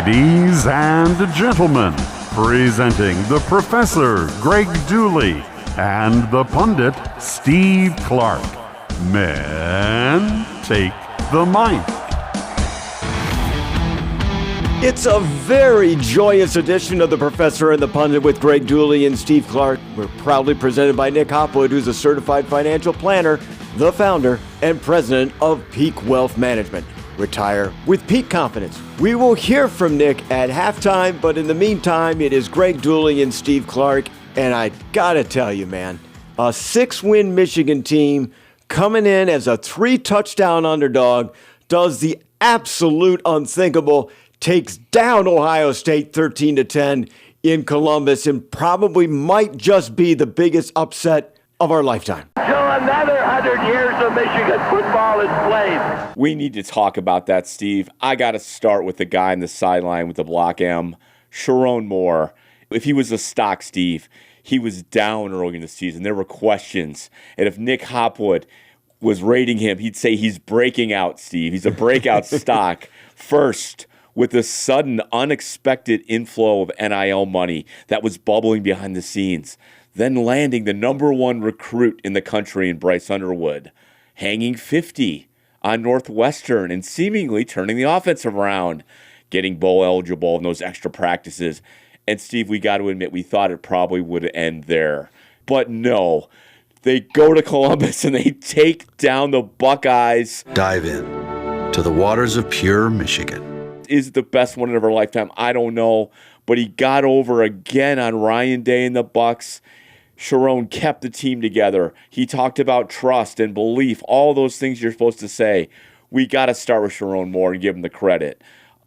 Ladies and gentlemen, presenting the Professor Greg Dooley and the pundit Steve Clark. Men, take the mic. It's a very joyous edition of the Professor and the Pundit with Greg Dooley and Steve Clark. We're proudly presented by Nick Hopwood, who's a certified financial planner, the founder and president of Peak Wealth Management. Retire with peak confidence. We will hear from Nick at halftime, but in the meantime, it is Greg Dooley and Steve Clark. And I gotta tell you, man, a 6-win Michigan team coming in as a 3-touchdown underdog does the absolute unthinkable, takes down Ohio State 13-10 in Columbus, and probably might just be the biggest upset of our lifetime. Till another 100 years of Michigan football is played. We need to talk about that, Steve. I got to start with the guy on the sideline with the block M, Sharon Moore. If he was a stock, Steve, he was down early in the season. There were questions. And if Nick Hopwood was rating him, he'd say he's breaking out, Steve. He's a breakout stock. First, with the sudden, unexpected inflow of NIL money that was bubbling behind the scenes, then landing the number 1 recruit in the country in Bryce Underwood, hanging 50 on Northwestern and seemingly turning the offense around, getting bowl eligible in those extra practices. And Steve, we got to admit, we thought it probably would end there. But no, they go to Columbus and they take down the Buckeyes. Dive in to the waters of pure Michigan. Is the best one of our lifetime? I don't know. But he got over again on Ryan Day and the Bucks. Sharon kept the team together. He talked about trust and belief, all those things you're supposed to say. We got to start with Sharon Moore and give him the credit.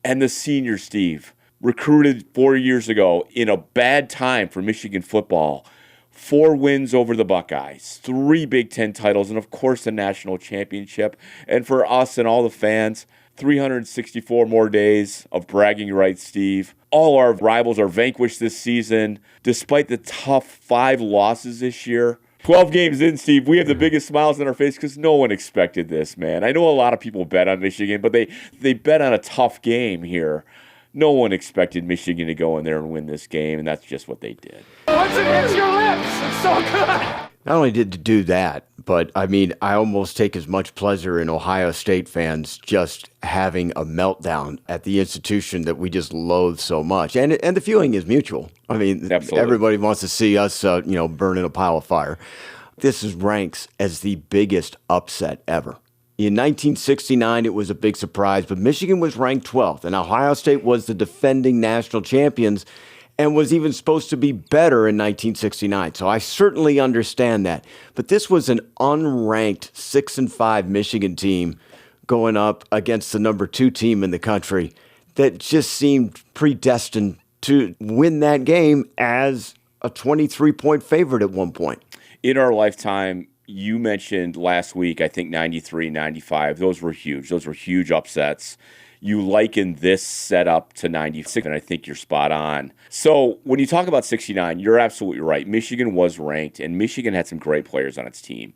And the senior, Steve, recruited 4 years ago in a bad time for Michigan football. 4 wins over the Buckeyes, 3 Big Ten titles, and of course the national championship. And for us and all the fans, 364 more days of bragging rights, Steve. All our rivals are vanquished this season, despite the tough 5 losses this year. 12 games in, Steve, we have the biggest smiles on our face because no one expected this, man. I know a lot of people bet on Michigan, but they bet on a tough game here. No one expected Michigan to go in there and win this game, and that's just what they did. Once it hits your lips, it's so good. Not only did they do that, but I mean, I almost take as much pleasure in Ohio State fans just having a meltdown at the institution that we just loathe so much. And the feeling is mutual. I mean, absolutely. Everybody wants to see us, burn in a pile of fire. This ranks as the biggest upset ever. In 1969, it was a big surprise, but Michigan was ranked 12th, and Ohio State was the defending national champions and was even supposed to be better in 1969. So I certainly understand that. But this was an unranked 6-5 Michigan team going up against the number 2 team in the country that just seemed predestined to win that game as a 23-point favorite at one point. In our lifetime, you mentioned last week, I think 93, 95. Those were huge. Those were huge upsets. You liken this setup to 96, and I think you're spot on. So when you talk about 69, you're absolutely right. Michigan was ranked, and Michigan had some great players on its team.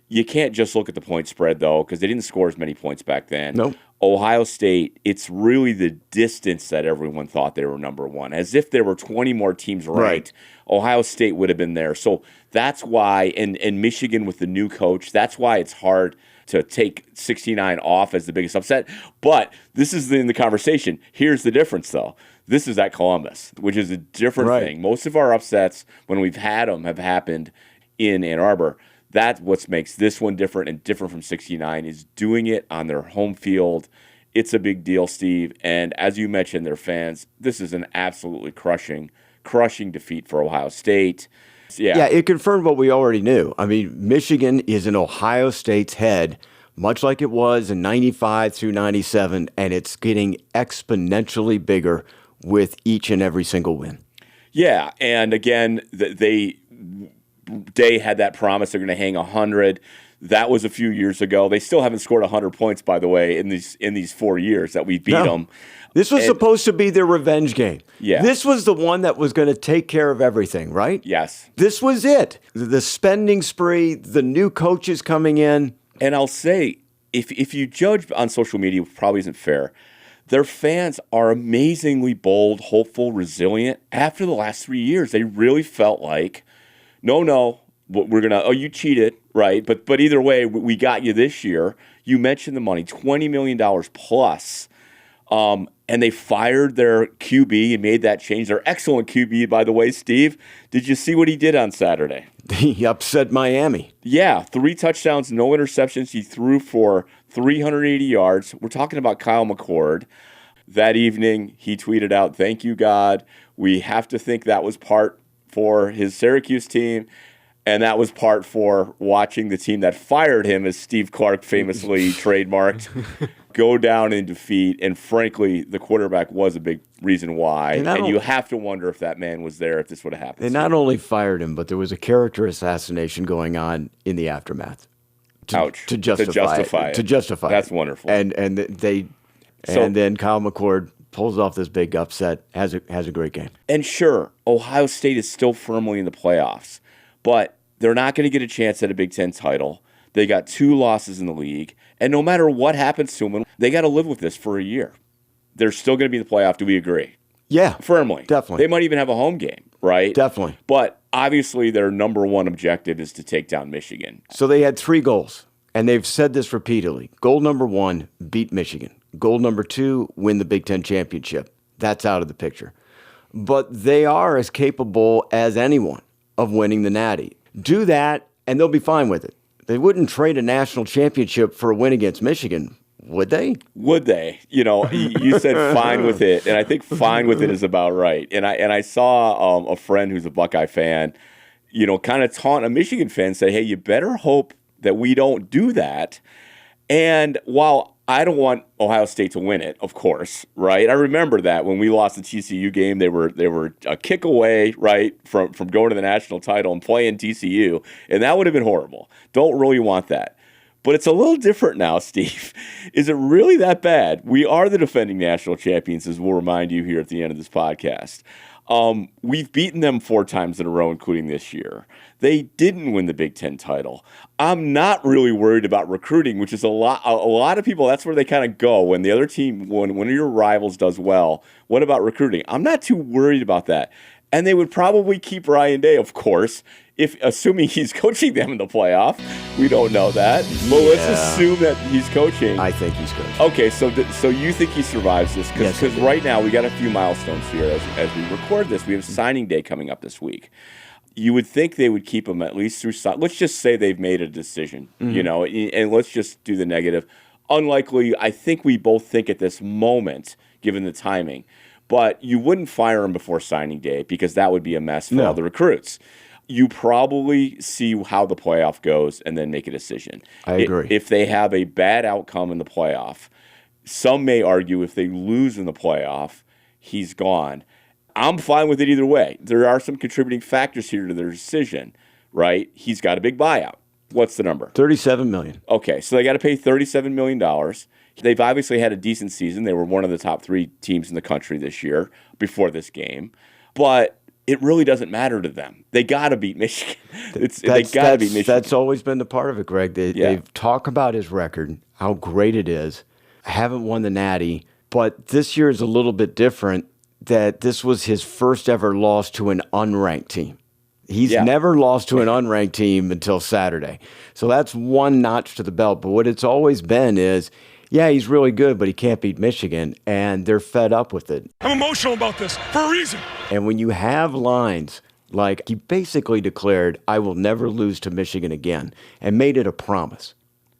You can't just look at the point spread, though, because they didn't score as many points back then. Nope. Ohio State, it's really the distance that everyone thought they were number 1. As if there were 20 more teams ranked, right. Ohio State would have been there. So that's why, and Michigan with the new coach, that's why it's hard to take 69 off as the biggest upset. But this is in the conversation. Here's the difference, though. This is at Columbus, which is a different thing. Most of our upsets, when we've had them, have happened in Ann Arbor. That's what makes this one different and different from 69 is doing it on their home field. It's a big deal, Steve. And as you mentioned, their fans, this is an absolutely crushing defeat for Ohio State. Yeah, it confirmed what we already knew. I mean, Michigan is in Ohio State's head, much like it was in 95 through 97, and it's getting exponentially bigger with each and every single win. Yeah, and again, they had that promise they're going to hang 100. That was a few years ago. They still haven't scored 100 points, by the way, in these 4 years that we beat them. This was supposed to be their revenge game. Yeah. This was the one that was going to take care of everything, right? Yes. This was it. The spending spree, the new coaches coming in. And I'll say, if you judge on social media, which probably isn't fair, Their fans are amazingly bold, hopeful, resilient. After the last 3 years, they really felt like, no, we're going to, you cheated, right? But either way, we got you this year. You mentioned the money, $20 million plus. And they fired their QB and made that change. Their excellent QB, by the way, Steve. Did you see what he did on Saturday? He upset Miami. Yeah, 3 touchdowns, no interceptions. He threw for 380 yards. We're talking about Kyle McCord. That evening, he tweeted out, "Thank you, God. We have to think that was part for his Syracuse team, and that was part for watching the team that fired him," as Steve Clark famously trademarked, go down in defeat. And frankly, the quarterback was a big reason why. And you have to wonder if that man was there if this would have happened. They not only fired him, but there was a character assassination going on in the aftermath. Ouch. To justify it. That's wonderful. And then Kyle McCord pulls off this big upset, has a great game. And sure, Ohio State is still firmly in the playoffs, but they're not going to get a chance at a Big Ten title. They got 2 losses in the league, and no matter what happens to them, they got to live with this for a year. They're still going to be in the playoff. Do we agree? Yeah. Firmly. Definitely. They might even have a home game, right? Definitely. But obviously their number one objective is to take down Michigan. So they had 3 goals, and they've said this repeatedly. Goal number 1, beat Michigan. Goal number 2, win the Big Ten championship. That's out of the picture. But they are as capable as anyone of winning the Natty. Do that, and they'll be fine with it. They wouldn't trade a national championship for a win against Michigan, would they? Would they? You said fine with it, and I think fine with it is about right. And I saw a friend who's a Buckeye fan, kind of taunt a Michigan fan, say, hey, you better hope that we don't do that. And while I don't want Ohio State to win it, of course, right? I remember that when we lost the TCU game, they were a kick away, right, from going to the national title and playing TCU, and that would have been horrible. Don't really want that. But it's a little different now, Steve. Is it really that bad? We are the defending national champions, as we'll remind you here at the end of this podcast. We've beaten them 4 times in a row, including this year. They didn't win the Big Ten title. I'm not really worried about recruiting, which is a lot of people, that's where they kind of go. When the other team, when one of your rivals does well, what about recruiting? I'm not too worried about that. And they would probably keep Ryan Day, of course, assuming he's coaching them in the playoff. We don't know that. But let's assume that he's coaching. I think he's coaching. Okay, so you think he survives this? Because right now we got a few milestones here as we record this. We have signing day coming up this week. You would think they would keep him at least through. Let's just say they've made a decision, and let's just do the negative. Unlikely, I think we both think at this moment, given the timing. But you wouldn't fire him before signing day because that would be a mess for all the recruits. You probably see how the playoff goes and then make a decision. I agree. If they have a bad outcome in the playoff, some may argue if they lose in the playoff, he's gone. I'm fine with it either way. There are some contributing factors here to their decision, right? He's got a big buyout. What's the number? $37 million. Okay, so they got to pay $37 million. They've obviously had a decent season. They were one of the top 3 teams in the country this year before this game. But it really doesn't matter to them. They got to beat Michigan. They got to beat Michigan. That's always been the part of it, Greg. They've talked about his record, how great it is. Haven't won the Natty, but this year is a little bit different. That this was his first ever loss to an unranked team. He's never lost to an unranked team until Saturday. So that's one notch to the belt. But what it's always been is, he's really good, but he can't beat Michigan, and they're fed up with it. I'm emotional about this for a reason. And when you have lines like he basically declared, I will never lose to Michigan again, and made it a promise.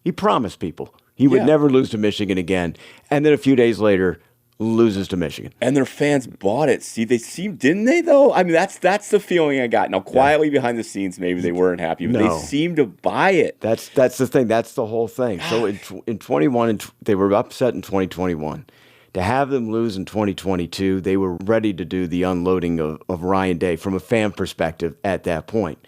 He promised people he would never lose to Michigan again. And then a few days later, loses to Michigan. And their fans bought it. See, didn't they, though? I mean, that's the feeling I got. Now, quietly behind the scenes, maybe they weren't happy, but they seemed to buy it. That's the thing. That's the whole thing. So in 21, they were upset in 2021. To have them lose in 2022, they were ready to do the unloading of Ryan Day from a fan perspective at that point.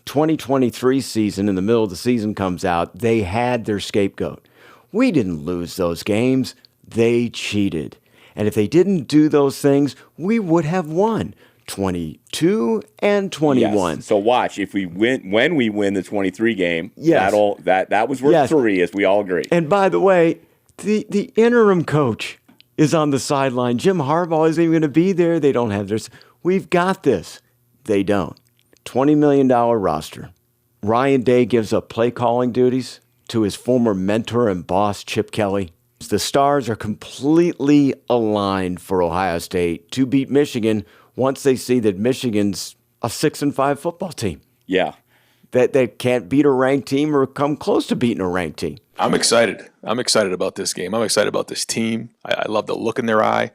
2023 season, in the middle of the season comes out, they had their scapegoat. We didn't lose those games. They cheated. And if they didn't do those things, we would have won 22 and 21. Yes. So watch, when we win the 23 game, yes. that was worth 3, as we all agree. And by the way, the interim coach is on the sideline. Jim Harbaugh isn't even going to be there. They don't have this. We've got this. They don't. $20 million roster. Ryan Day gives up play calling duties to his former mentor and boss, Chip Kelly. The stars are completely aligned for Ohio State to beat Michigan once they see that Michigan's a 6-5 football team. Yeah. That they can't beat a ranked team or come close to beating a ranked team. I'm excited. I'm excited about this game. I'm excited about this team. I love the look in their eye.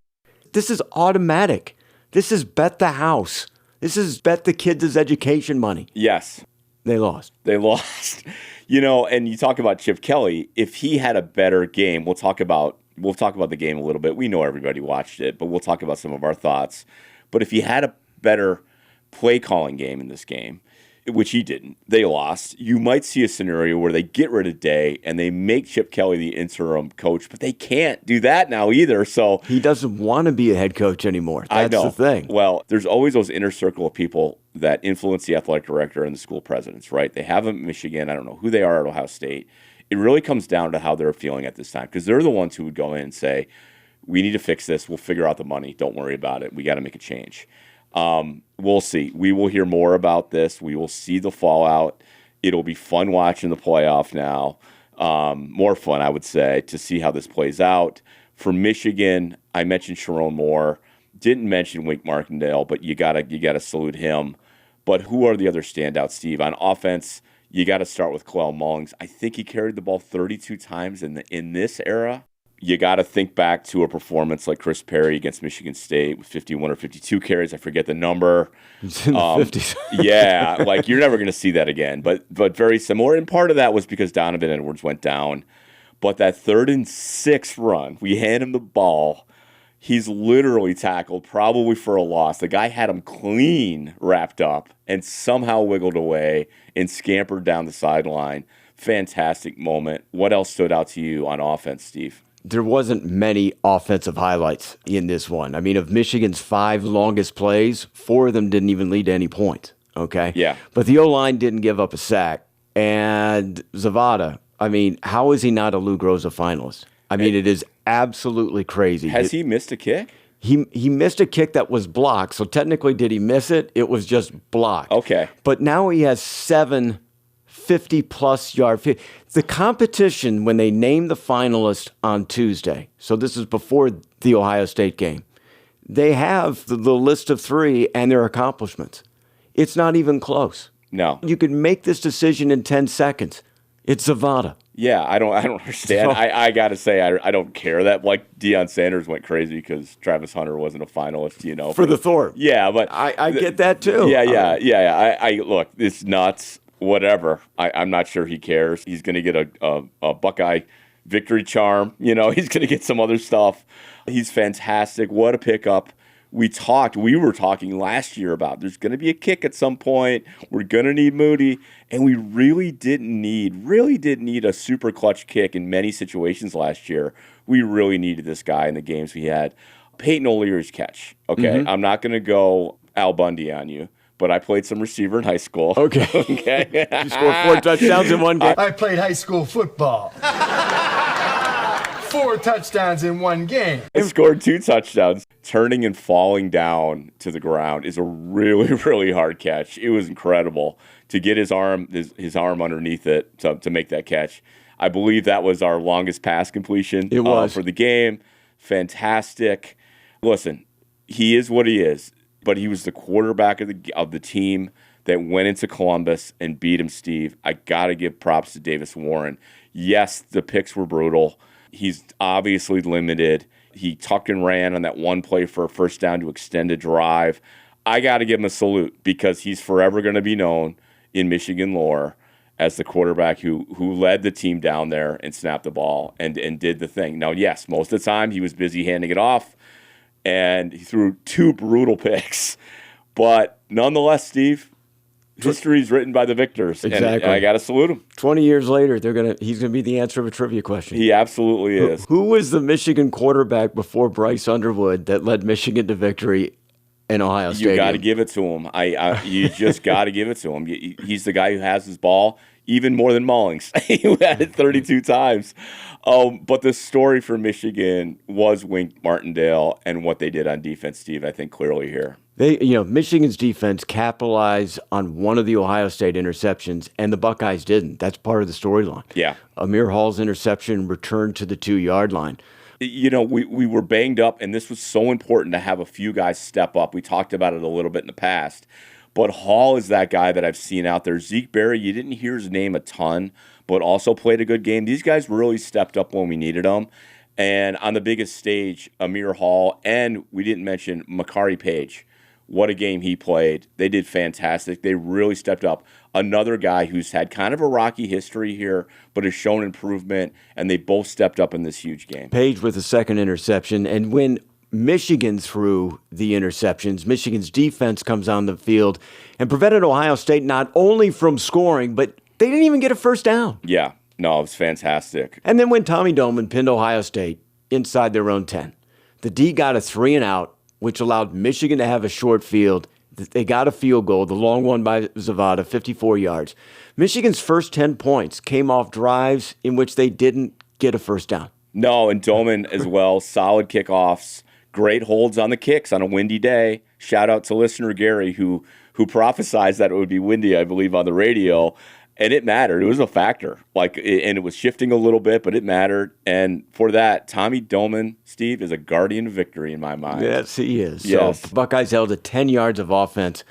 This is automatic. This is bet the house. This is bet the kids' education money. Yes. They lost. They lost. And you talk about Chip Kelly. If he had a better game, we'll talk about the game a little bit. We know everybody watched it, but we'll talk about some of our thoughts. But if he had a better play calling game in this game, which he didn't, they lost. You might see a scenario where they get rid of Day and they make Chip Kelly the interim coach, but they can't do that now either. So he doesn't want to be a head coach anymore. That's the thing. Well, there's always those inner circle of people that influence the athletic director and the school presidents, right? They have them at Michigan. I don't know who they are at Ohio State. It really comes down to how they're feeling at this time, because they're the ones who would go in and say, we need to fix this. We'll figure out the money. Don't worry about it. We got to make a change. We'll see. We will hear more about this. We will see the fallout. It'll be fun watching the playoff now. More fun, I would say, to see how this plays out. For Michigan, I mentioned Sharon Moore. Didn't mention Wink Martindale, but you gotta salute him. But who are the other standouts, Steve? On offense, you got to start with Khalil Mullings. I think he carried the ball 32 times in this era. You got to think back to a performance like Chris Perry against Michigan State with 51 or 52 carries. I forget the number. It's in the 50s. Yeah, like you're never going to see that again. But very similar. And part of that was because Donovan Edwards went down. But that 3rd and 6 run, we hand him the ball. He's literally tackled, probably for a loss. The guy had him clean wrapped up and somehow wiggled away and scampered down the sideline. Fantastic moment. What else stood out to you on offense, Steve? There wasn't many offensive highlights in this one. I mean, of Michigan's 5 longest plays, 4 of them didn't even lead to any points, okay? Yeah. But the O-line didn't give up a sack. And Zavada, I mean, how is he not a Lou Groza finalist? I mean, it is absolutely crazy. Has he missed a kick? He missed a kick that was blocked. So technically, did he miss it? It was just blocked. Okay. But now he has 7 50-plus yard. The competition, when they named the finalists on Tuesday, so this is before the Ohio State game, they have the list of 3 and their accomplishments. It's not even close. No. You could make this decision in 10 seconds. It's Zavada. Yeah, I don't understand. I got to say, I don't care that, like, Deion Sanders went crazy because Travis Hunter wasn't a finalist, For the Thorpe. Yeah, but I get that, too. Yeah. I look, it's nuts. Whatever. I'm not sure he cares. He's going to get a Buckeye victory charm. He's going to get some other stuff. He's fantastic. What a pickup. We were talking last year about there's going to be a kick at some point. We're going to need Moody. And we really didn't need a super clutch kick in many situations last year. We really needed this guy in the games we had. Peyton O'Leary's catch. Okay. Mm-hmm. I'm not going to go Al Bundy on you. But I played some receiver in high school. Okay. You scored 4 touchdowns in one game. I played high school football. 4 touchdowns in one game. I scored 2 touchdowns. Turning and falling down to the ground is a really, really hard catch. It was incredible to get his arm underneath it to make that catch. I believe that was our longest pass completion for the game. Fantastic. Listen, he is what he is. But he was the quarterback of the team that went into Columbus and beat him, Steve. I got to give props to Davis Warren. Yes, the picks were brutal. He's obviously limited. He tucked and ran on that one play for a first down to extend a drive. I got to give him a salute because he's forever going to be known in Michigan lore as the quarterback who led the team down there and snapped the ball and did the thing. Now, yes, most of the time he was busy handing it off. And he threw 2 brutal picks. But nonetheless, Steve, history is written by the victors. Exactly. And I got to salute him. 20 years later, he's going to be the answer of a trivia question. He absolutely is. Who was the Michigan quarterback before Bryce Underwood that led Michigan to victory in Ohio State? You got to give it to him. You just got to give it to him. He's the guy who has his ball. even more than Mullings. He had it 32 times. But the story for Michigan was Wink Martindale and what they did on defense, Steve, I think clearly here. Michigan's defense capitalized on one of the Ohio State interceptions, and the Buckeyes didn't. That's part of the storyline. Yeah. Amir Hall's interception returned to the 2-yard line. We were banged up, and this was so important to have a few guys step up. We talked about it a little bit in the past. But Hall is that guy that I've seen out there. Zeke Berry, you didn't hear his name a ton, but also played a good game. These guys really stepped up when we needed them. And on the biggest stage, Amir Hall, and we didn't mention Makari Page. What a game he played. They did fantastic. They really stepped up. Another guy who's had kind of a rocky history here, but has shown improvement, and they both stepped up in this huge game. Page with the second interception, and when Michigan threw the interceptions, Michigan's defense comes on the field and prevented Ohio State not only from scoring, but they didn't even get a first down. Yeah, no, it was fantastic. And then when Tommy Doman pinned Ohio State inside their own 10, the D got a 3-and-out, which allowed Michigan to have a short field. They got a field goal, the long one by Zavada, 54 yards. Michigan's first 10 points came off drives in which they didn't get a first down. No, and Doman as well, solid kickoffs, great holds on the kicks on a windy day. Shout out to listener Gary, who prophesized that it would be windy, I believe, on the radio. And it mattered. It was a factor. And it was shifting a little bit, but it mattered. And for that, Tommy Doman, Steve, is a guardian of victory in my mind. Yes, he is. Yes. So Buckeyes held to 10 yards of offense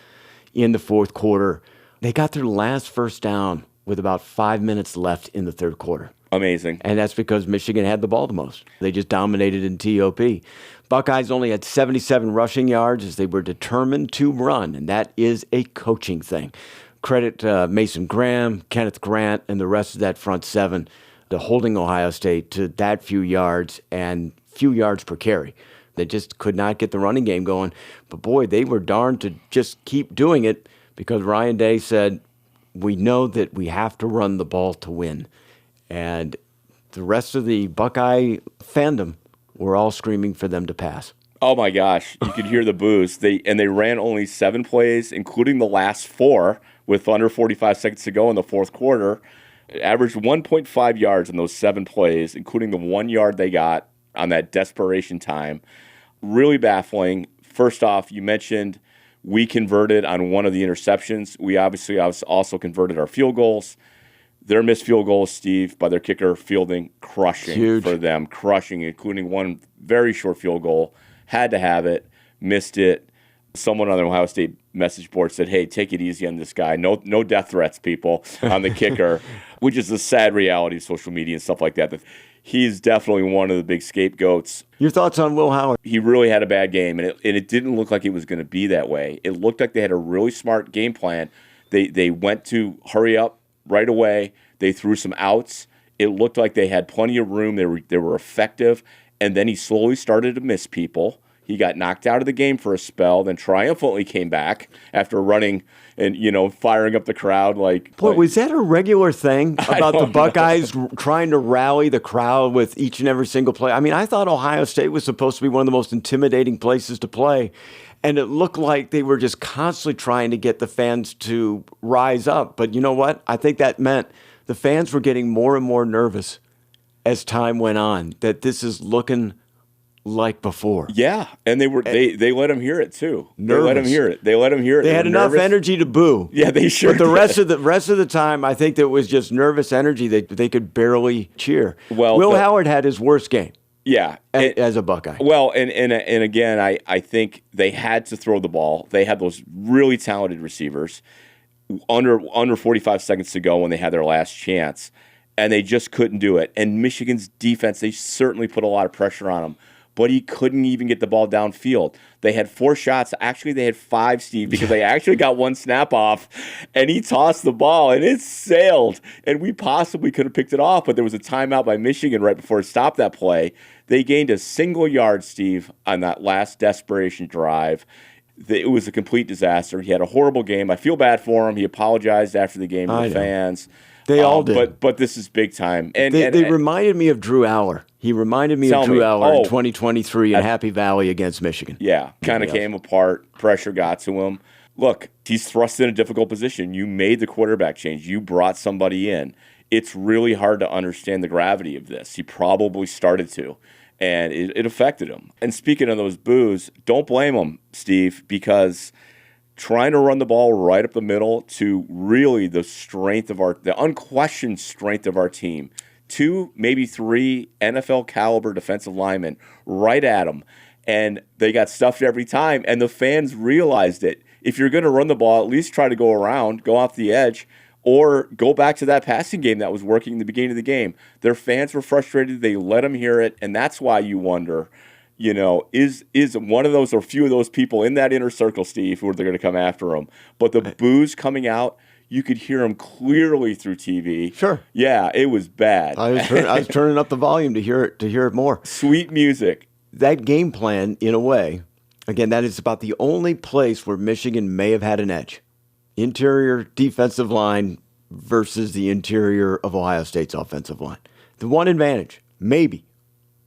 in the fourth quarter. They got their last first down with about 5 minutes left in the third quarter. Amazing. And that's because Michigan had the ball the most. They just dominated in TOP. Buckeyes only had 77 rushing yards as they were determined to run, and that is a coaching thing. Credit Mason Graham, Kenneth Grant, and the rest of that front seven to holding Ohio State to that few yards and few yards per carry. They just could not get the running game going. But, boy, they were darned to just keep doing it because Ryan Day said, we know that we have to run the ball to win. And the rest of the Buckeye fandom were all screaming for them to pass. Oh, my gosh. You could hear the boos. They ran only 7 plays, including the last 4, with under 45 seconds to go in the fourth quarter. It averaged 1.5 yards in those 7 plays, including the 1 yard they got on that desperation time. Really baffling. First off, you mentioned we converted on one of the interceptions. We obviously also converted our field goals. Their missed field goals, Steve, by their kicker Fielding, crushing Huge. For them, crushing, including one very short field goal. Had to have it, missed it. Someone on the Ohio State message board said, hey, take it easy on this guy. No death threats, people, on the kicker, which is the sad reality of social media and stuff like that. He's definitely one of the big scapegoats. Your thoughts on Will Howard? He really had a bad game, and it didn't look like it was going to be that way. It looked like they had a really smart game plan. They went to hurry up right away. They threw some outs. It looked like they had plenty of room. They were effective, and then he slowly started to miss people. He got knocked out of the game for a spell, then triumphantly came back after running and, firing up the crowd. Was that a regular thing about the Buckeyes trying to rally the crowd with each and every single play? I mean, I thought Ohio State was supposed to be one of the most intimidating places to play, and it looked like they were just constantly trying to get the fans to rise up. But you know what? I think that meant the fans were getting more and more nervous as time went on, that this is looking like before. Yeah, and they let him hear it too. Nervous. They let him hear it. They had enough energy to boo. Yeah, they sure. But the did. rest of the time, I think that was just nervous energy. They could barely cheer. Well, Will Howard had his worst game. Yeah, as a Buckeye. Well, and again, I think they had to throw the ball. They had those really talented receivers under 45 seconds to go when they had their last chance, and they just couldn't do it. And Michigan's defense, they certainly put a lot of pressure on them. But he couldn't even get the ball downfield. They had 4 shots. Actually, they had 5, Steve, because they actually got 1 snap off, and he tossed the ball, and it sailed. And we possibly could have picked it off, but there was a timeout by Michigan right before it stopped that play. They gained a single yard, Steve, on that last desperation drive. It was a complete disaster. He had a horrible game. I feel bad for him. He apologized after the game to the fans. They all did. But this is big time. And they reminded me of Drew Aller. He reminded me of Drew Aller in 2023 in Happy Valley against Michigan. Yeah, kind of came apart. Pressure got to him. look, he's thrust in a difficult position. You made the quarterback change. You brought somebody in. It's really hard to understand the gravity of this. He probably started to, and it affected him. And speaking of those boos, don't blame him, Steve, because trying to run the ball right up the middle to really the unquestioned strength of our team, 2, maybe 3 NFL caliber defensive linemen right at him, and they got stuffed every time, and the fans realized it. If you're going to run the ball, at least try to go around, go off the edge, or go back to that passing game that was working in the beginning of the game. Their fans were frustrated. They let them hear it, and that's why you wonder, is one of those or few of those people in that inner circle, Steve, who are they're going to come after him. But the boos coming out, you could hear them clearly through TV. Sure. Yeah, it was bad. I was turning up the volume to hear it more. Sweet music. That game plan, in a way, again, that is about the only place where Michigan may have had an edge. Interior defensive line versus the interior of Ohio State's offensive line. The one advantage, maybe,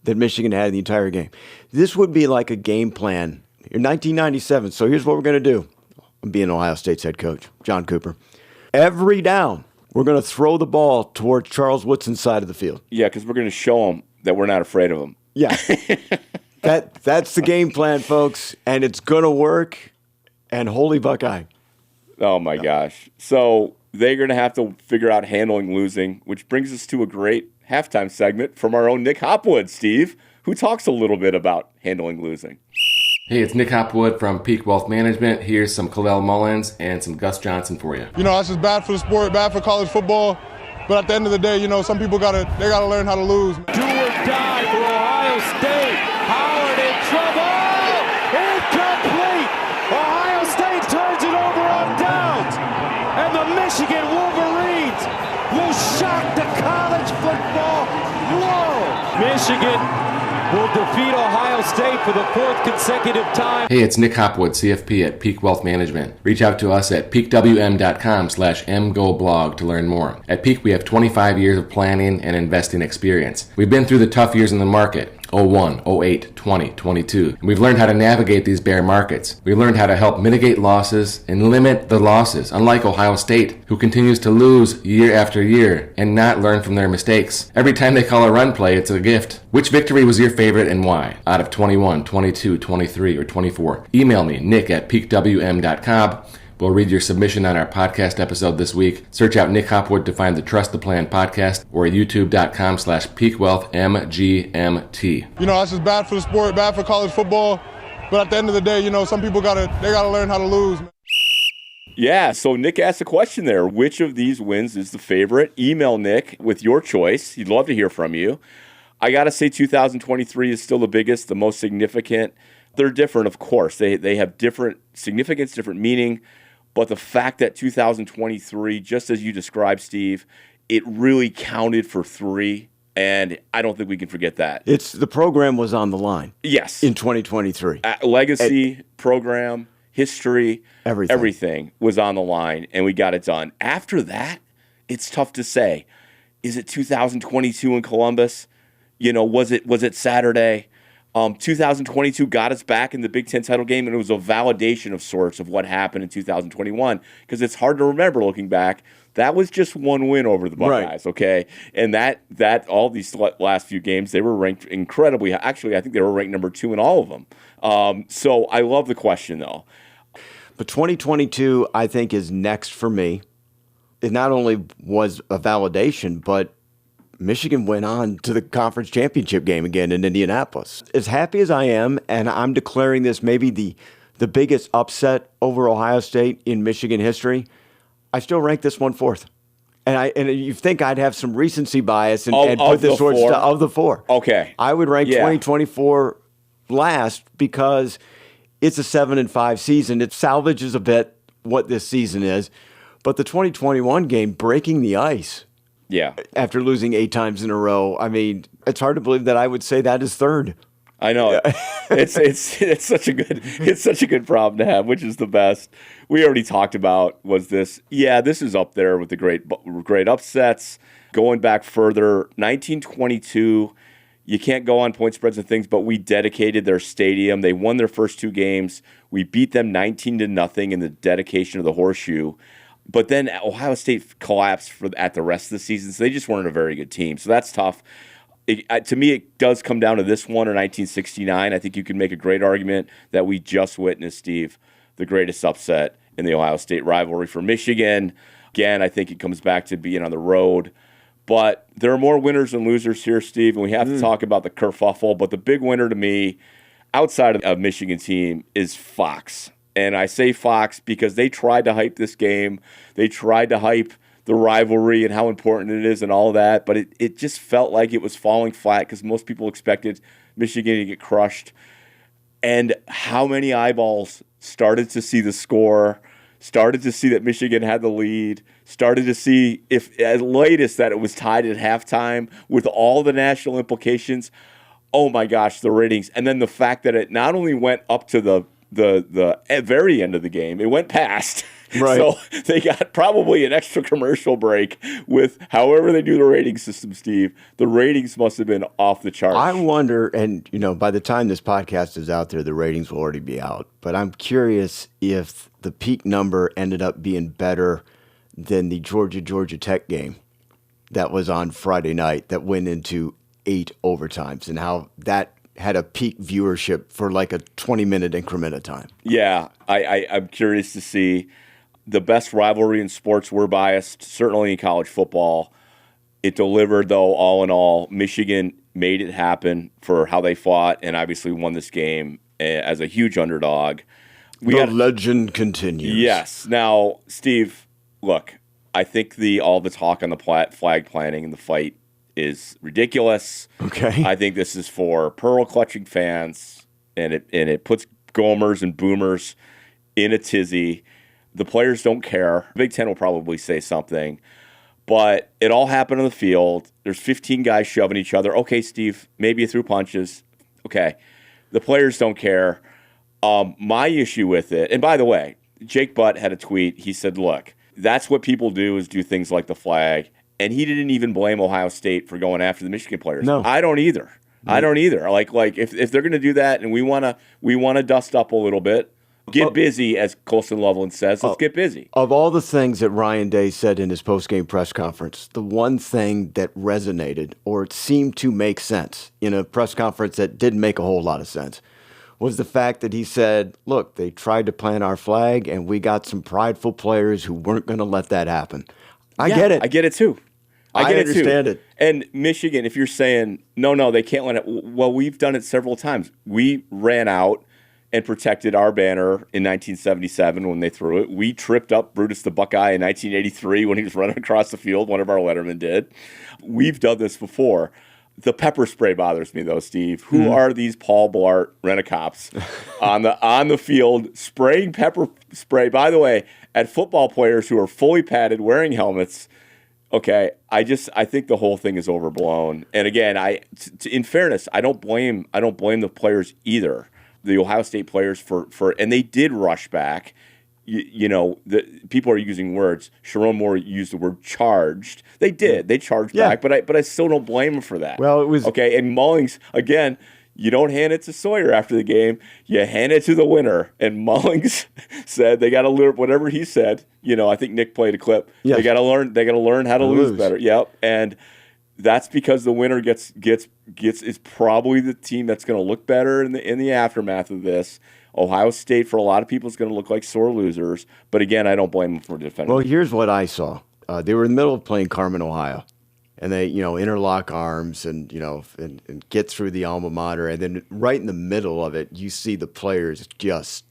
that Michigan had in the entire game. This would be like a game plan in 1997. So here's what we're going to do. I'm being Ohio State's head coach, John Cooper. Every down, we're going to throw the ball towards Charles Woodson's side of the field. Yeah, because we're going to show them that we're not afraid of them. Yeah. That's the game plan, folks, and it's going to work, and holy Buckeye. Oh, my gosh. So they're going to have to figure out handling losing, which brings us to a great halftime segment from our own Nick Hopwood, Steve, who talks a little bit about handling losing. Hey, it's Nick Hopwood from Peak Wealth Management. Here's some Kalel Mullins and some Gus Johnson for you. That's just bad for the sport, bad for college football. But at the end of the day, some people gotta learn how to lose. Do or die for Ohio State. Howard in trouble. Incomplete. Ohio State turns it over on downs. And the Michigan Wolverines will shock the college football world. Michigan will defeat Ohio State for the 4th consecutive time. Hey, it's Nick Hopwood, CFP at Peak Wealth Management. Reach out to us at peakwm.com/mgoblog to learn more. At Peak, we have 25 years of planning and investing experience. We've been through the tough years in the market. 01, 08, 20, 22. And we've learned how to navigate these bear markets. We've learned how to help mitigate losses and limit the losses, unlike Ohio State, who continues to lose year after year and not learn from their mistakes. Every time they call a run play, it's a gift. Which victory was your favorite and why? Out of 21, 22, 23, or 24? Email me, nick@peakwm.com. We'll read your submission on our podcast episode this week. Search out Nick Hopwood to find the Trust the Plan podcast or at youtube.com/peakwealthmgmt. That's just bad for the sport, bad for college football. But at the end of the day, some people gotta learn how to lose. Yeah, so Nick asked a question there. Which of these wins is the favorite? Email Nick with your choice. He'd love to hear from you. I got to say 2023 is still the biggest, the most significant. They're different, of course. They have different significance, different meaning. But the fact that 2023, just as you described, Steve, it really counted for 3. And I don't think we can forget that. The program was on the line. Yes. In 2023. Legacy, program, history, everything was on the line, and we got it done. After that, it's tough to say. Is it 2022 in Columbus? Was it Saturday? 2022 got us back in the Big Ten title game, and it was a validation of sorts of what happened in 2021, because it's hard to remember looking back. That was just one win over the Buckeyes, okay? And that all these last few games, they were ranked incredibly. Actually, I think they were ranked number 2 in all of them. So I love the question, though. But 2022, I think, is next for me. It not only was a validation, but Michigan went on to the conference championship game again in Indianapolis. As happy as I am, and I'm declaring this maybe the biggest upset over Ohio State in Michigan history, I still rank this one 4th. And you think I'd have some recency bias and put this towards of the 4. Okay. I would rank 2024 last because it's a 7-5 season. It salvages a bit what this season is. But the 2021 game, breaking the ice. Yeah. After losing 8 times in a row, I mean, it's hard to believe that I would say that is 3rd. I know. It's such a good problem to have, which is the best. We already talked about this is up there with the great upsets. Going back further, 1922, you can't go on point spreads and things, but we dedicated their stadium. They won their first 2 games. We beat them 19-0 in the dedication of the Horseshoe. But then Ohio State collapsed at the rest of the season, so they just weren't a very good team. So that's tough. To me, it does come down to this one or 1969. I think you can make a great argument that we just witnessed, Steve, the greatest upset in the Ohio State rivalry for Michigan. Again, I think it comes back to being on the road. But there are more winners than losers here, Steve, and we have to talk about the kerfuffle. But the big winner to me, outside of Michigan team, is Fox. And I say Fox because they tried to hype this game. They tried to hype the rivalry and how important it is and all that, but it just felt like it was falling flat because most people expected Michigan to get crushed. And how many eyeballs started to see the score, started to see that Michigan had the lead, started to see, if at latest, that it was tied at halftime with all the national implications. Oh my gosh, the ratings. And then the fact that it not only went up to the very end of the game, it went past. Right. So they got probably an extra commercial break with however they do the rating system, Steve. The ratings must have been off the charts. I wonder, and by the time this podcast is out there, the ratings will already be out. But I'm curious if the peak number ended up being better than the Georgia Tech game that was on Friday night that went into 8 overtimes, and how that had a peak viewership for like a 20-minute increment of time. Yeah, I'm curious to see. The best rivalry in sports, we're biased, certainly in college football. It delivered, though, all in all. Michigan made it happen for how they fought and obviously won this game as a huge underdog. The legend continues. Yes. Now, Steve, look, I think all the talk on the flag planting and the fight is ridiculous. Okay. I think this is for pearl-clutching fans, and it puts Gomers and Boomers in a tizzy. The players don't care. Big Ten will probably say something. But it all happened on the field. There's 15 guys shoving each other. Okay, Steve, maybe you threw punches. Okay. The players don't care. My issue with it, and by the way, Jake Butt had a tweet. He said, look, that's what people do, is do things like the flag. And he didn't even blame Ohio State for going after the Michigan players. No. I don't either. I don't either. Like if they're going to do that and we want to dust up a little bit, get busy, as Colson Loveland says. Let's get busy. Of all the things that Ryan Day said in his postgame press conference, the one thing that resonated, or it seemed to make sense in a press conference that didn't make a whole lot of sense, was the fact that he said, look, they tried to plant our flag, and we got some prideful players who weren't going to let that happen. I get it. I get it, too. I understand it. And Michigan, if you're saying, no, they can't let it. Well, we've done it several times. We ran out and protected our banner in 1977 when they threw it. We tripped up Brutus the Buckeye in 1983 when he was running across the field. One of our lettermen did. We've done this before. The pepper spray bothers me, though, Steve. Who are these Paul Blart rent-a-cops on the field spraying pepper spray? By the way, at football players who are fully padded, wearing helmets. Okay, I think the whole thing is overblown. And again, in fairness, I don't blame the players either. The Ohio State players for and they did rush back. People are using words. Sharon Moore used the word charged. They did. They charged back, but I still don't blame them for that. Well, it was okay. And Mullings, again, you don't hand it to Sawyer after the game. You hand it to the winner. And Mullings said they got to learn whatever he said. I think Nick played a clip. Yes. They got to learn. They got to learn how to lose better. Yep. And that's because the winner gets is probably the team that's going to look better in the aftermath of this. Ohio State, for a lot of people, is going to look like sore losers. But again, I don't blame them for defending. Well, here's what I saw. They were in the middle of playing Carmen, Ohio. And they, interlock arms and, and get through the alma mater. And then right in the middle of it, you see the players just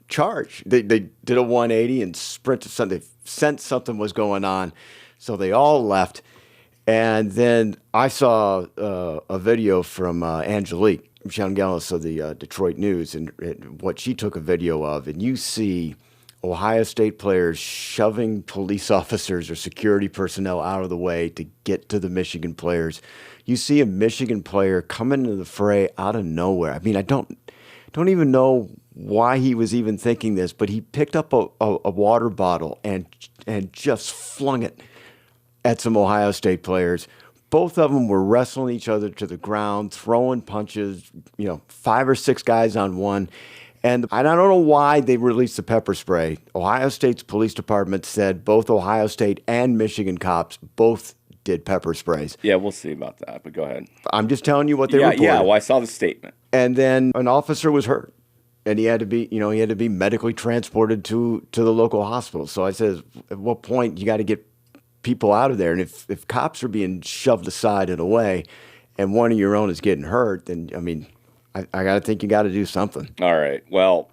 charge. They did a 180 and sprinted something. They sensed something was going on. So they all left. And then I saw a video from Angelique Changelis of the Detroit News and what she took a video of. And you see Ohio State players shoving police officers or security personnel out of the way to get to the Michigan players. You see a Michigan player come into the fray out of nowhere. I mean, I don't even know why he was even thinking this, but he picked up a water bottle and just flung it at some Ohio Sate players. both of them were wrestling each other to the ground, throwing punches, 5 or 6 guys on one. And I don't know why they released the pepper spray. Ohio State's police department said both Ohio State and Michigan cops both did pepper sprays. Yeah, we'll see about that, but go ahead. I'm just telling you what they reported. Yeah, well, I saw the statement. And then an officer was hurt. And he had to be medically transported to the local hospital. So I said, at what point you got to get people out of there? And if cops are being shoved aside and away and one of your own is getting hurt, then, I got to think you got to do something. All right. Well,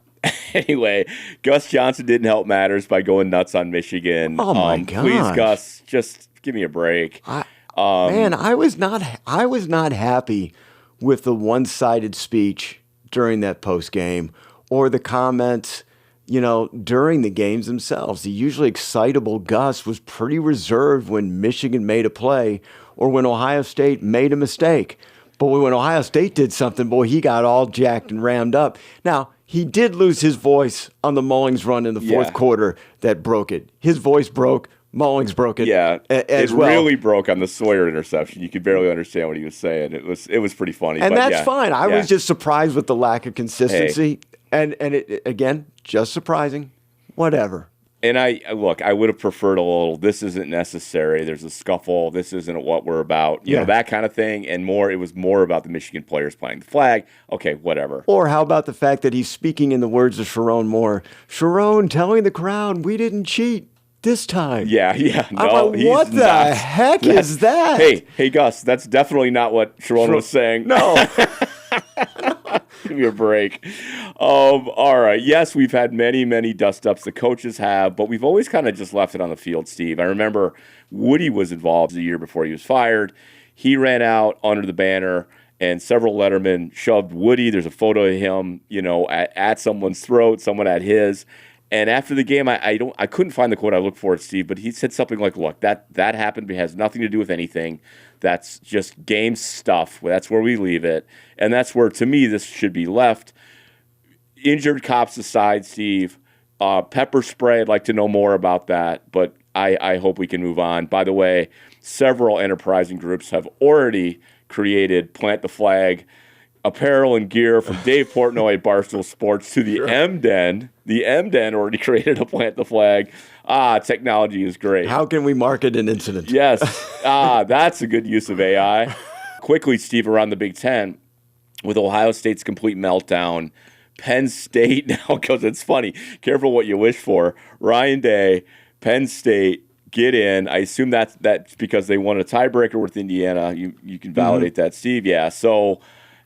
anyway, Gus Johnson didn't help matters by going nuts on Michigan. Oh, my God. Please, Gus, just give me a break. Man, I was not happy with the one-sided speech during that post game or the comments, during the games themselves. The usually excitable Gus was pretty reserved when Michigan made a play or when Ohio State made a mistake. But when Ohio State did something, boy, he got all jacked and rammed up. Now, he did lose his voice on the Mullings run in the fourth quarter that broke it. His voice broke. Mullings broke it. Yeah, as it well. Really broke on the Sawyer interception. You could barely understand what he was saying. It was pretty funny. And but that's fine. I was just surprised with the lack of consistency. And it, again, just surprising. Whatever. And I would have preferred a little, this isn't necessary. There's a scuffle. This isn't what we're about. You know, that kind of thing. And more, it was more about the Michigan players playing the flag. Okay, whatever. Or how about the fact that he's speaking in the words of Sharon Moore? Sharon telling the crowd, we didn't cheat this time. Yeah. No, what the heck is that? Hey, Gus, that's definitely not what Sharon was saying. No. Give me a break. All right. Yes, we've had many, many dust-ups. The coaches have, but we've always kind of just left it on the field, Steve. I remember Woody was involved the year before he was fired. He ran out under the banner, and several lettermen shoved Woody. There's a photo of him, at someone's throat, someone at his. And after the game, I couldn't find the quote. I looked for it, Steve, but he said something like, "Look, that happened. It has nothing to do with anything. That's just game stuff. That's where we leave it, and that's where, to me, this should be left." Injured cops aside, Steve, pepper spray. I'd like to know more about that, but I hope we can move on. By the way, several enterprising groups have already created Plant the Flag apparel and gear, from Dave Portnoy at Barstool Sports to the M-Den. The M-Den already created a Plant the Flag. Technology is great. How can we market an incident? Yes. That's a good use of AI. Quickly, Steve, around the Big Ten, with Ohio State's complete meltdown, Penn State now goes, it's funny, careful what you wish for. Ryan Day, Penn State, get in. I assume that's because they won a tiebreaker with Indiana. You can validate that, Steve. Yeah. So,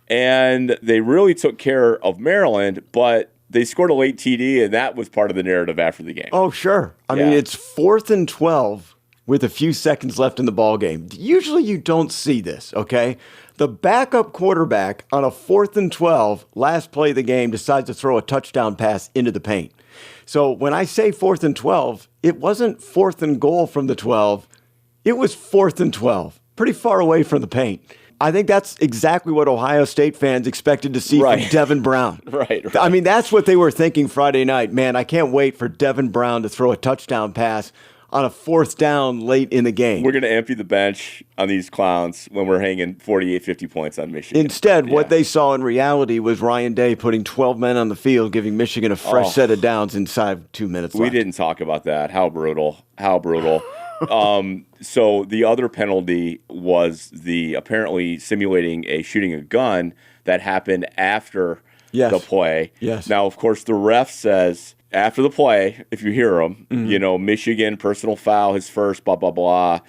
and they really took care of Maryland, but they scored a late TD, and that was part of the narrative after the game. Oh, sure. I mean, it's 4th and 12 with a few seconds left in the ball game. Usually you don't see this, okay? The backup quarterback on a 4th and 12, last play of the game, decides to throw a touchdown pass into the paint. So when I say 4th and 12, it wasn't 4th and goal from the 12. It was 4th and 12, pretty far away from the paint. I think that's exactly what Ohio State fans expected to see from Devin Brown. Right. I mean, that's what they were thinking Friday night. Man, I can't wait for Devin Brown to throw a touchdown pass on a 4th down late in the game. We're going to empty the bench on these clowns when we're hanging 48, 50 points on Michigan. Instead, what they saw in reality was Ryan Day putting 12 men on the field, giving Michigan a fresh set of downs inside 2 minutes left. We didn't talk about that. How brutal. How brutal. So the other penalty was the apparently simulating a shooting a gun that happened after the play. Yes. Now, of course, the ref says after the play, if you hear him, Michigan personal foul, his first, blah, blah, blah,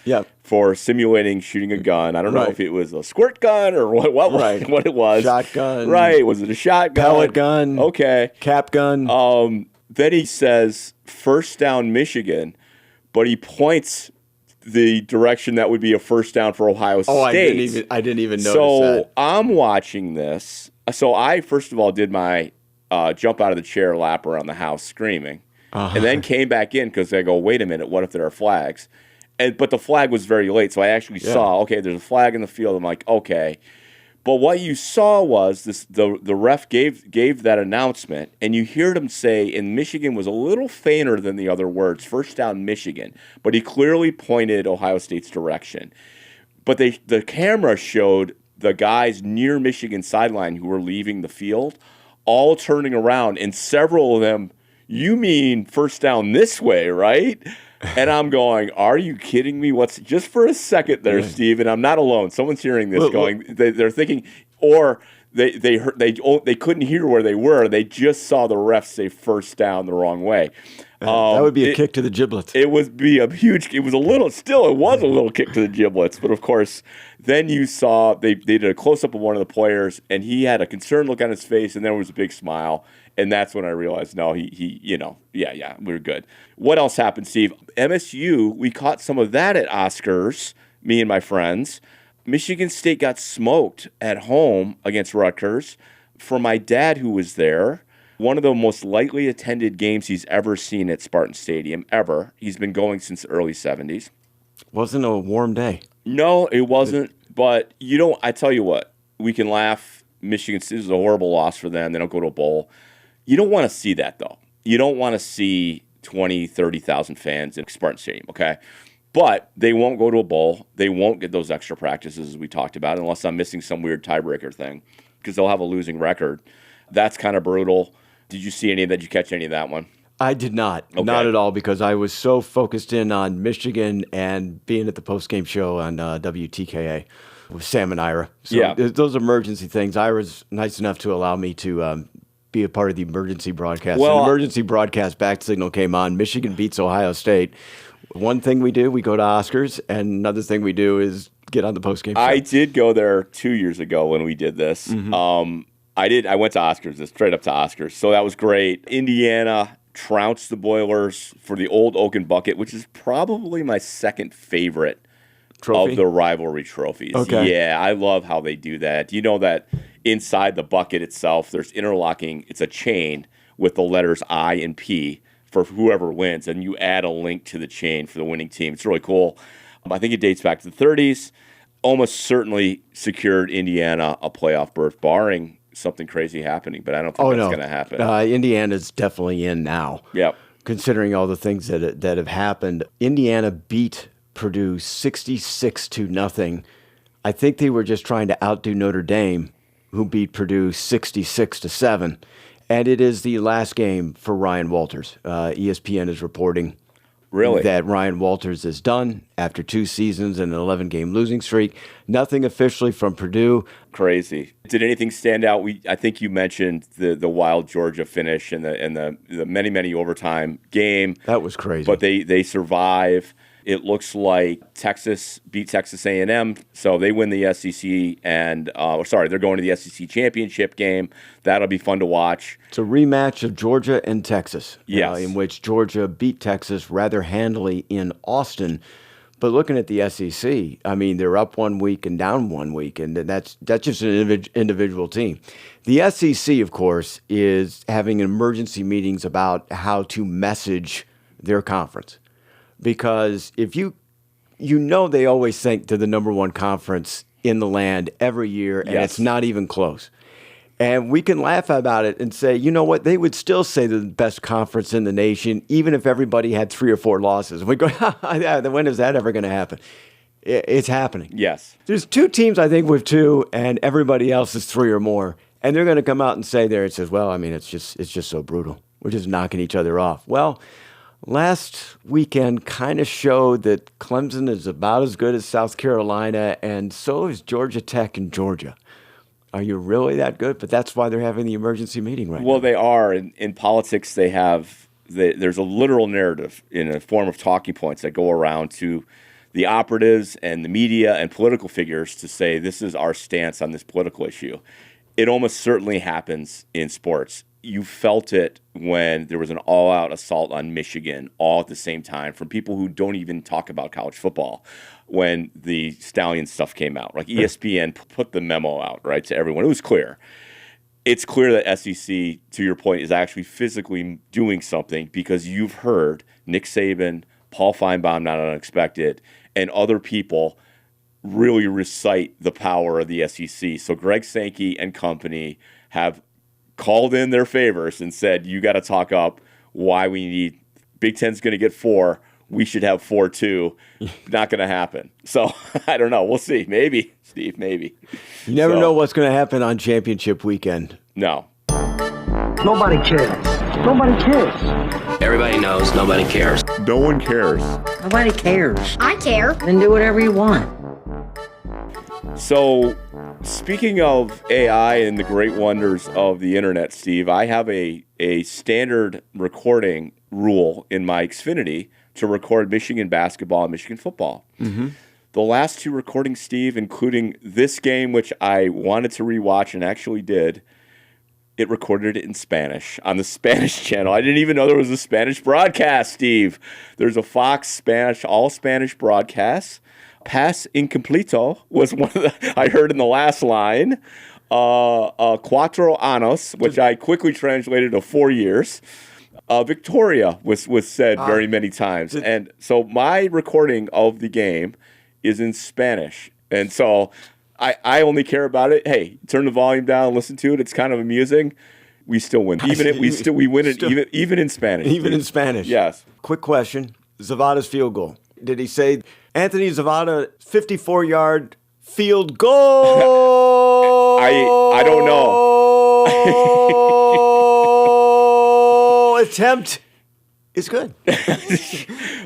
for simulating shooting a gun. I don't know if it was a squirt gun or what what it was. Shotgun. Right. Was it a shotgun? Pellet gun. Okay. Cap gun. Then he says first down Michigan, but he points the direction that would be a first down for Ohio State. Oh, I didn't even notice that. So I'm watching this. So I, first of all, did my jump out of the chair lap around the house screaming, and then came back in because I go, wait a minute, what if there are flags? But the flag was very late, so I actually saw, okay, there's a flag in the field. I'm like, okay. But what you saw was the ref gave that announcement, and you heard him say, and Michigan was a little fainter than the other words, first down Michigan, but he clearly pointed Ohio State's direction. But the camera showed the guys near Michigan sideline who were leaving the field all turning around, and several of them, you mean first down this way, right? And I'm going, are you kidding me? What's just for a second there, Steve, and I'm not alone. Someone's hearing this they're thinking, or they couldn't hear where they were. They just saw the ref say first down the wrong way. That would be a kick to the giblets. It would be a huge. It was a little kick to the giblets. But of course, then you saw they did a close up of one of the players, and he had a concerned look on his face, and there was a big smile. And that's when I realized, no, we're good. What else happened, Steve? MSU, we caught some of that at Oscars, me and my friends. Michigan State got smoked at home against Rutgers. For my dad, who was there, one of the most lightly attended games he's ever seen at Spartan Stadium, ever. He's been going since the early 70s. Wasn't a warm day. No, it wasn't. But I tell you what, we can laugh. Michigan State is a horrible loss for them. They don't go to a bowl. You don't want to see that, though. You don't want to see 20, 30,000 fans in Spartan Stadium, okay? But they won't go to a bowl. They won't get those extra practices, as we talked about, unless I'm missing some weird tiebreaker thing, because they'll have a losing record. That's kind of brutal. Did you see any of that? Did you catch any of that one? I did not. Okay. Not at all, because I was so focused in on Michigan and being at the postgame show on WTKA with Sam and Ira. So those emergency things, Ira's nice enough to allow me to be a part of the emergency broadcast. Well, an emergency broadcast back signal came on. Michigan beats Ohio State. One thing we do, we go to Oscars, and another thing we do is get on the postgame show. I did go there 2 years ago when we did this. Mm-hmm. I went to Oscars, straight up to Oscars. So that was great. Indiana trounced the Boilers for the old Oaken Bucket, which is probably my second favorite trophy of the rivalry trophies. Okay. Yeah, I love how they do that. You know that inside the bucket itself, there's interlocking. It's a chain with the letters I and P for whoever wins, and you add a link to the chain for the winning team. It's really cool. I think it dates back to the 30s. Almost certainly secured Indiana a playoff berth, barring something crazy happening, but I don't think that's going to happen. Indiana's definitely in now. Yep. Considering all the things that have happened. Indiana beat Purdue 66-0. I think they were just trying to outdo Notre Dame, who beat Purdue 66-7. And it is the last game for Ryan Walters. ESPN is reporting that Ryan Walters is done after 2 seasons and an 11-game losing streak. Nothing officially from Purdue. Crazy. Did anything stand out? I think you mentioned the wild Georgia finish and the many overtime game. That was crazy. But they survive. It looks like Texas beat Texas A&M, so they win the SEC, and they're going to the SEC championship game. That'll be fun to watch. It's a rematch of Georgia and Texas, yes, in which Georgia beat Texas rather handily in Austin. But looking at the SEC, I mean, they're up 1 week and down 1 week, and that's just an individual team. The SEC, of course, is having emergency meetings about how to message their conference. Because if you they always think they're the number one conference in the land every year, and it's not even close. And we can laugh about it and say, you know what, they would still say they're the best conference in the nation, even if everybody had 3 or 4 losses. And we go, when is that ever going to happen? It's happening. Yes. There's 2 teams, I think, with 2, and everybody else is 3 or more. And they're going to come out and say there, it says, well, I mean, it's just so brutal. We're just knocking each other off. Well, last weekend kind of showed that Clemson is about as good as South Carolina, and so is Georgia Tech and Georgia. Are you really that good? But that's why they're having the emergency meeting right now. Well, they are. In politics, there's a literal narrative in a form of talking points that go around to the operatives and the media and political figures to say, this is our stance on this political issue. It almost certainly happens in sports. You felt it when there was an all-out assault on Michigan all at the same time from people who don't even talk about college football when the Stallion stuff came out. Like ESPN put the memo out, right, to everyone. It was clear. It's clear that SEC, to your point, is actually physically doing something because you've heard Nick Saban, Paul Feinbaum, not unexpected, and other people really recite the power of the SEC. So Greg Sankey and company have called in their favors and said, you got to talk up why we need Big Ten's going to get 4. we should have 4-2. Not going to happen. So I don't know. We'll see. Maybe, Steve, maybe. You never know what's going to happen on championship weekend. No. Nobody cares. Nobody cares. Everybody knows nobody cares. No one cares. Nobody cares. I care. Then do whatever you want. So, speaking of AI and the great wonders of the internet, Steve, I have a standard recording rule in my Xfinity to record Michigan basketball and Michigan football. Mm-hmm. The last 2 recordings, Steve, including this game, which I wanted to rewatch and actually did, it recorded it in Spanish on the Spanish channel. I didn't even know there was a Spanish broadcast, Steve. There's a Fox Spanish, all Spanish broadcast. Pass incompleto was one of the, I heard in the last line. Quatro Anos, which I quickly translated to 4 years. Victoria was said very many times. And so my recording of the game is in Spanish. And so I only care about it. Hey, turn the volume down, listen to it. It's kind of amusing. We still win. We win it even in Spanish. Even in Spanish. Yes. Quick question. Zavada's field goal. Did he say Anthony Zavada 54-yard field goal? I don't know. Attempt is good.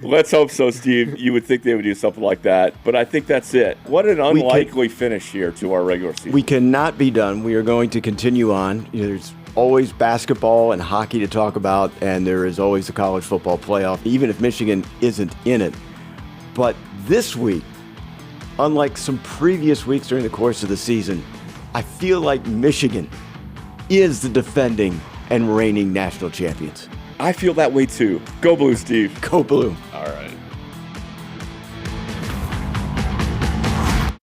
Let's hope so, Steve. You would think they would do something like that, but I think that's it. What an unlikely finish here to our regular season. We cannot be done. We are going to continue on. There's always basketball and hockey to talk about, and there is always the college football playoff, even if Michigan isn't in it. But this week, unlike some previous weeks during the course of the season, I feel like Michigan is the defending and reigning national champions. I feel that way too. Go Blue, Steve. Go Blue. All right.